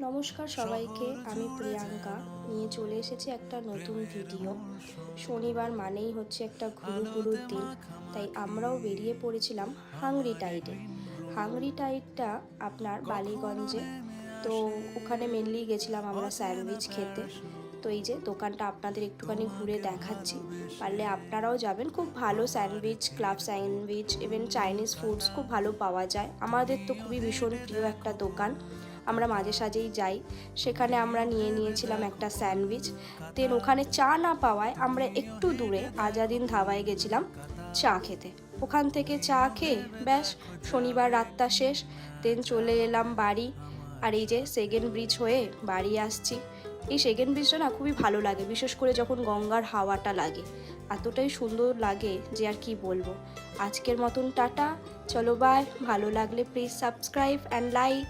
নমস্কার সবাইকে, আমি প্রিয়াঙ্কা নিয়ে চলে এসেছি একটা নতুন ভিডিও। শনিবার মানেই হচ্ছে একটা ঘুরুর দিন, তাই আমরাও বেরিয়ে পড়েছিলাম হাংরি টাইডে। হাংরি টাইডটা আপনার বালিগঞ্জে। তো ওখানে মেনলি গেছিলাম আমরা স্যান্ডউইচ খেতে। তো এই যে দোকানটা আপনাদের একটুখানি ঘুরে দেখাচ্ছি, পারলে আপনারাও যাবেন। খুব ভালো sandwich, club sandwich, even Chinese foods খুব ভালো পাওয়া যায়। আমাদের তো খুবই ভীষণ প্রিয় একটা দোকান, আমরা মাঝে সাঝেই যাই। সেখানে আমরা নিয়েছিলাম একটা স্যান্ডউইচ। দেন ওখানে চা না পাওয়ায় আমরা একটু দূরে আজাদিন ধাবায় গেছিলাম চা খেতে। ওখান থেকে চা খেয়ে ব্যাস শনিবার রাতটা শেষ। দেন চলে এলাম বাড়ি। আর এই যে সেকেন্ড ব্রিজ হয়ে বাড়ি আসছি। এই সেকেন্ড ব্রিজটা না খুবই ভালো লাগে, বিশেষ করে যখন গঙ্গার হাওয়াটা লাগে, এতটাই সুন্দর লাগে যে আর কি বলবো। আজকের মতন টাটা, চলো বাই। ভালো লাগলে প্লিজ সাবস্ক্রাইব অ্যান্ড লাইক।